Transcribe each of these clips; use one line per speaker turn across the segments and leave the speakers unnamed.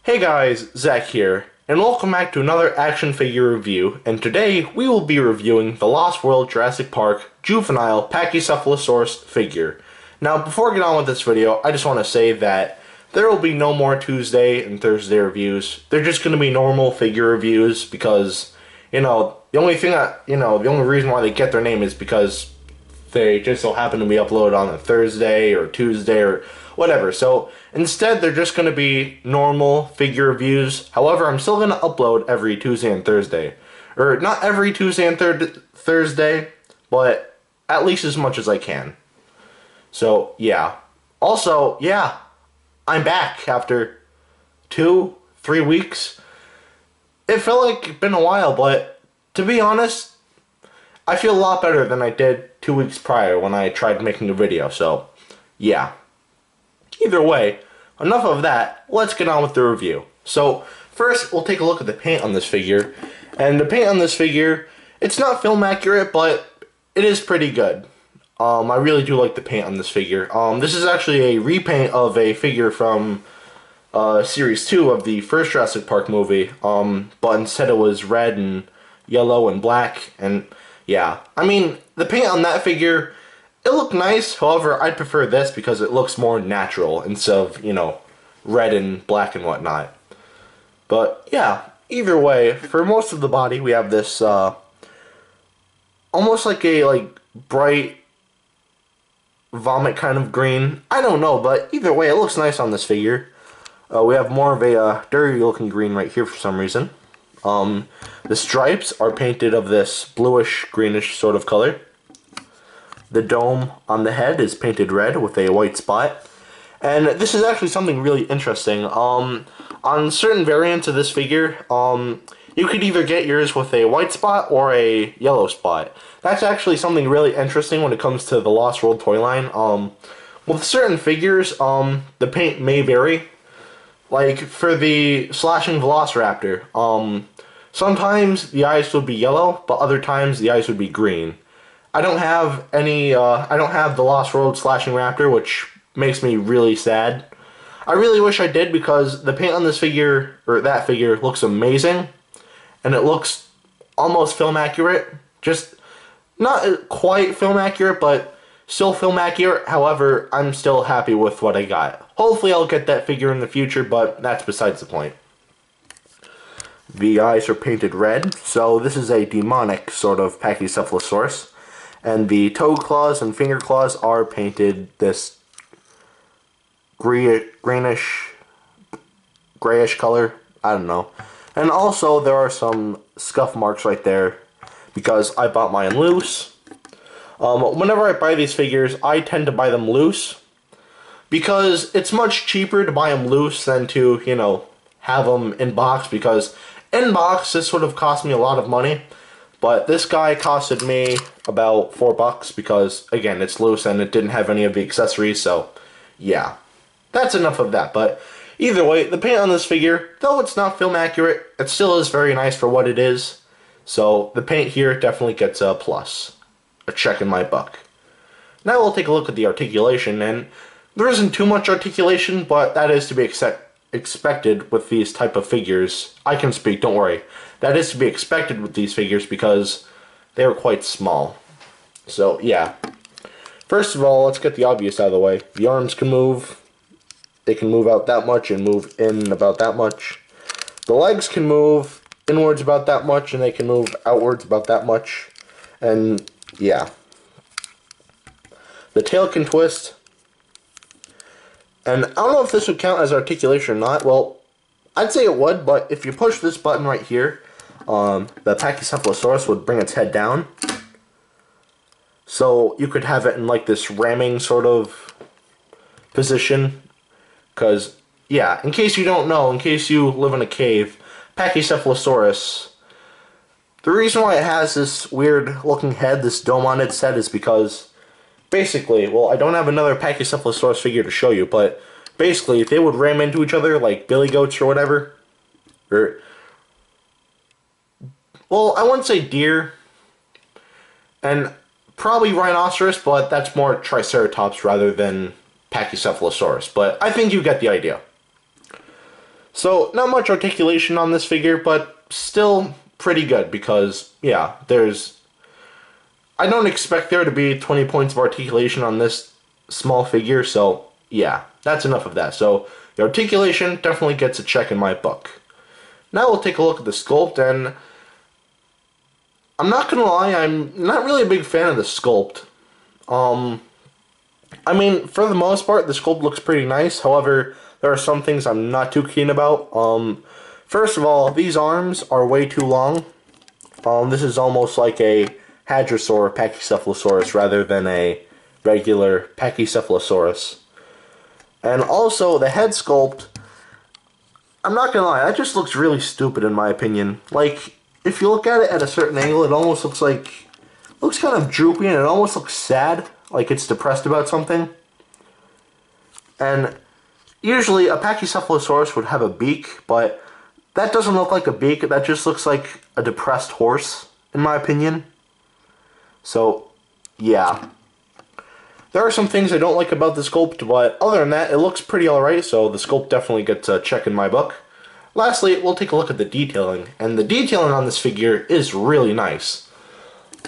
Hey guys, Zach here, and welcome back to another action figure review, and today we will be reviewing the Lost World Jurassic Park Juvenile Pachycephalosaurus figure. Now, before I get on with this video, I just want to say that there will be no more Tuesday and Thursday reviews. They're just going to be normal figure reviews because, the only reason why they get their name is because they just so happen to be uploaded on a Thursday or Tuesday or whatever. So instead, they're just going to be normal figure reviews. However, I'm still going to upload every Tuesday and Thursday. Or not every Tuesday and Thursday, but at least as much as I can. So, yeah. Also, yeah, I'm back after 2-3 weeks. It felt like it's been a while, but to be honest, I feel a lot better than I did 2 weeks prior when I tried making a video, so yeah. Either way, enough of that, let's get on with the review. So, first, we'll take a look at the paint on this figure. And the paint on this figure, it's not film accurate, but it is pretty good. I really do like the paint on this figure. This is actually a repaint of a figure from Series 2 of the first Jurassic Park movie, but instead it was red and yellow and black, and yeah. I mean, the paint on that figure, it looked nice. However, I'd prefer this because it looks more natural instead of, red and black and whatnot. But yeah, either way, for most of the body, we have this almost like a bright vomit kind of green. I don't know, but either way, it looks nice on this figure. We have more of a dirty looking green right here for some reason. The stripes are painted of this bluish greenish sort of color. The dome on the head is painted red with a white spot. And this is actually something really interesting. On certain variants of this figure, you could either get yours with a white spot or a yellow spot. That's actually something really interesting when it comes to the Lost World toy line. With certain figures, the paint may vary. Like for the slashing Velociraptor, sometimes the eyes would be yellow, but other times the eyes would be green. I don't have the Lost World slashing raptor, which makes me really sad. I really wish I did because the paint on this figure, or that figure, looks amazing. And it looks almost film accurate. Just not quite film accurate, but still film accurate. However, I'm still happy with what I got. Hopefully I'll get that figure in the future, but that's besides the point. The eyes are painted red, so this is a demonic sort of Pachycephalosaurus. And the toe claws and finger claws are painted this greenish, grayish color. I don't know. And also there are some scuff marks right there because I bought mine loose. Whenever I buy these figures, I tend to buy them loose because it's much cheaper to buy them loose than to, have them in box, because in box this would have cost me a lot of money. But this guy costed me about $4 because, again, it's loose and it didn't have any of the accessories, so yeah. That's enough of that, but either way, the paint on this figure, though it's not film accurate, it still is very nice for what it is. So the paint here definitely gets a plus. A check in my book. Now we'll take a look at the articulation, and there isn't too much articulation, but that is to be expected with these type of figures. I can speak, don't worry. That is to be expected with these figures because they are quite small. So, yeah. First of all, let's get the obvious out of the way. The arms can move. They can move out that much and move in about that much. The legs can move inwards about that much, and they can move outwards about that much. And, yeah. The tail can twist. And I don't know if this would count as articulation or not. Well, I'd say it would, but if you push this button right here, the Pachycephalosaurus would bring its head down. So you could have it in like this ramming sort of position. Because, yeah, in case you don't know, in case you live in a cave, Pachycephalosaurus, the reason why it has this weird looking head, this dome on its head, is because basically, well, I don't have another Pachycephalosaurus figure to show you, but basically, they would ram into each other like billy goats or whatever. Well, I wouldn't say deer, and probably rhinoceros, but that's more Triceratops rather than Pachycephalosaurus. But I think you get the idea. So, not much articulation on this figure, but still pretty good because, yeah, I don't expect there to be 20 points of articulation on this small figure, so yeah, that's enough of that. So, the articulation definitely gets a check in my book. Now we'll take a look at the sculpt, and I'm not gonna lie, I'm not really a big fan of the sculpt. I mean, for the most part, the sculpt looks pretty nice. However, there are some things I'm not too keen about. First of all, these arms are way too long. This is almost like a hadrosaur Pachycephalosaurus rather than a regular Pachycephalosaurus. And also, the head sculpt, I'm not gonna lie, that just looks really stupid in my opinion. Like, if you look at it at a certain angle, it almost looks kind of droopy, and it almost looks sad, like it's depressed about something. And usually a Pachycephalosaurus would have a beak, but that doesn't look like a beak, that just looks like a depressed horse, in my opinion. So, yeah. There are some things I don't like about the sculpt, but other than that, it looks pretty alright, so the sculpt definitely gets a check in my book. Lastly, we'll take a look at the detailing, and the detailing on this figure is really nice.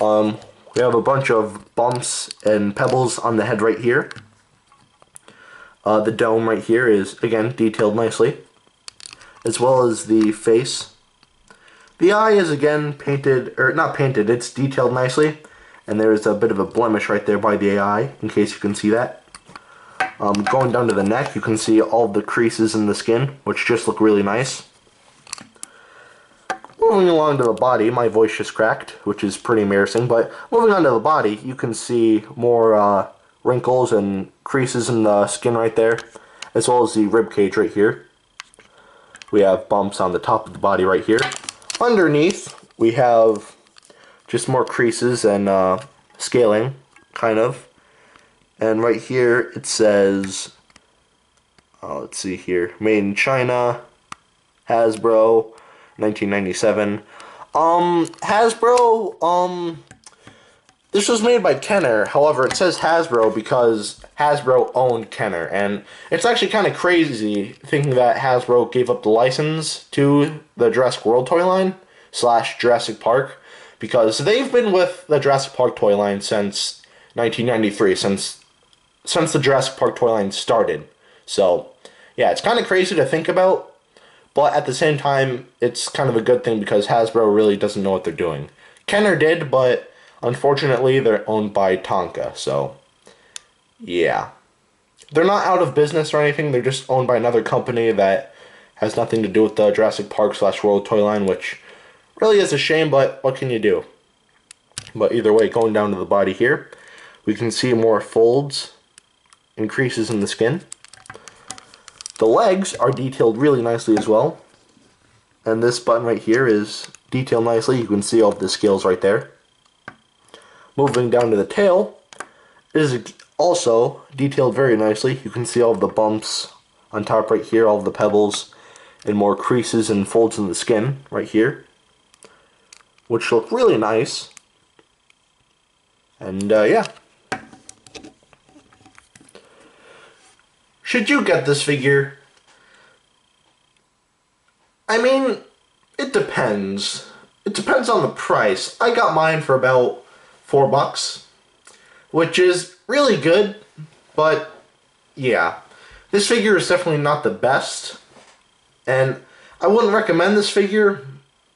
We have a bunch of bumps and pebbles on the head right here. The dome right here is, again, detailed nicely, as well as the face. The eye is, again, painted, or not painted, it's detailed nicely, and there's a bit of a blemish right there by the eye, in case you can see that. Going down to the neck, you can see all the creases in the skin, which just look really nice. Moving along to the body, my voice just cracked, which is pretty embarrassing, but moving on to the body, you can see more wrinkles and creases in the skin right there, as well as the rib cage right here. We have bumps on the top of the body right here. Underneath, we have just more creases and scaling, kind of. And right here, it says, let's see here, made in China, Hasbro, 1997. Hasbro, this was made by Kenner. However, it says Hasbro because Hasbro owned Kenner. And it's actually kind of crazy thinking that Hasbro gave up the license to the Jurassic World toy line / Jurassic Park, because they've been with the Jurassic Park toy line since 1993, since the Jurassic Park toy line started. So, yeah, it's kind of crazy to think about. But at the same time, it's kind of a good thing because Hasbro really doesn't know what they're doing. Kenner did, but unfortunately they're owned by Tonka, so yeah. They're not out of business or anything, they're just owned by another company that has nothing to do with the Jurassic Park / World toy line, which really is a shame, but what can you do? But either way, going down to the body here, we can see more folds and creases in the skin. The legs are detailed really nicely as well. And this button right here is detailed nicely. You can see all of the scales right there. Moving down to the tail, it is also detailed very nicely. You can see all of the bumps on top right here, all of the pebbles, and more creases and folds in the skin right here, which look really nice. And yeah. Should you get this figure? I mean, it depends. It depends on the price. I got mine for about $4, which is really good, but yeah. This figure is definitely not the best, and I wouldn't recommend this figure.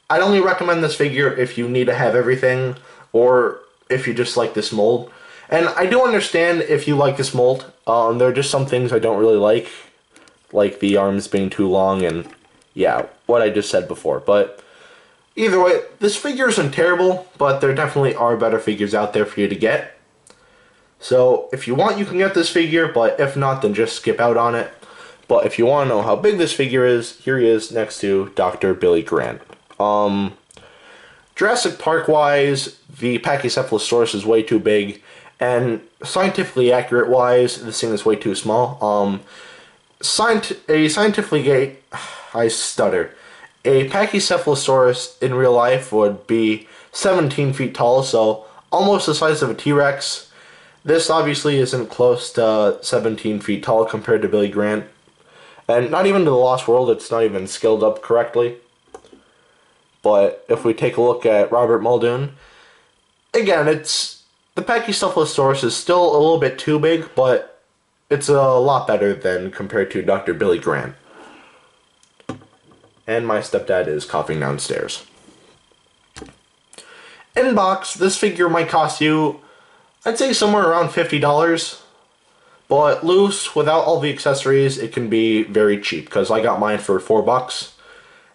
I'd only recommend this figure if you need to have everything, or if you just like this mold. And I do understand if you like this mold. There are just some things I don't really like the arms being too long, and yeah, what I just said before. But either way, this figure isn't terrible, but there definitely are better figures out there for you to get. So if you want, you can get this figure, but if not, then just skip out on it. But if you want to know how big this figure is, here he is next to Dr. Billy Grant. Jurassic Park wise, the Pachycephalosaurus is way too big, and scientifically accurate wise, this thing is way too small. I stutter. A Pachycephalosaurus in real life would be 17 feet tall, so almost the size of a T-Rex. This obviously isn't close to 17 feet tall compared to Billy Grant. And not even to the Lost World, it's not even scaled up correctly. But if we take a look at Robert Muldoon, again, the Pachycephalosaurus is still a little bit too big, but it's a lot better than compared to Dr. Billy Grant. And my stepdad is coughing downstairs. In box, this figure might cost you, I'd say somewhere around $50. But loose, without all the accessories, it can be very cheap, because I got mine for $4.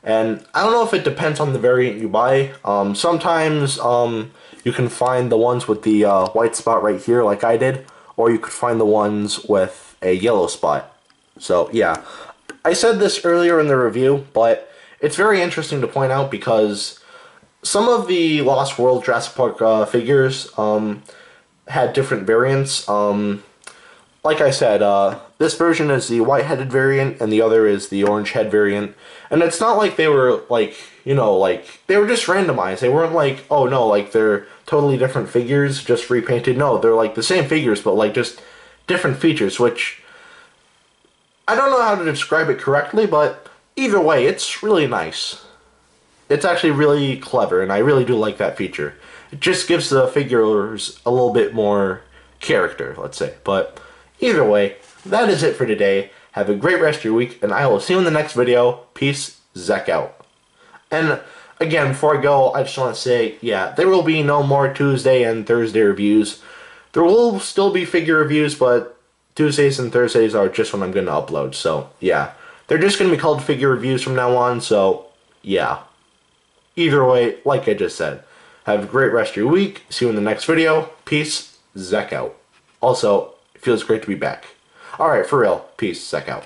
And I don't know if it depends on the variant you buy. Sometimes you can find the ones with the white spot right here, like I did, or you could find the ones with a yellow spot. So yeah, I said this earlier in the review, but it's very interesting to point out because some of the Lost World Jurassic Park figures had different variants. Like I said, this version is the white-headed variant, and the other is the orange-head variant. And it's not like they were, like, you know, like, they were just randomized. They weren't like, oh no, like, they're totally different figures, just repainted. No, they're, like, the same figures, but, like, just different features, which I don't know how to describe it correctly, but either way, it's really nice. It's actually really clever, and I really do like that feature. It just gives the figures a little bit more character, let's say, but either way, that is it for today. Have a great rest of your week, and I will see you in the next video. Peace, Zach out. And again, before I go, I just want to say, yeah, there will be no more Tuesday and Thursday reviews. There will still be figure reviews, but Tuesdays and Thursdays are just when I'm going to upload. So, yeah, they're just going to be called figure reviews from now on, so, yeah. Either way, like I just said, have a great rest of your week. See you in the next video. Peace, Zach out. Also, it feels great to be back. Alright, for real. Peace, Zach out.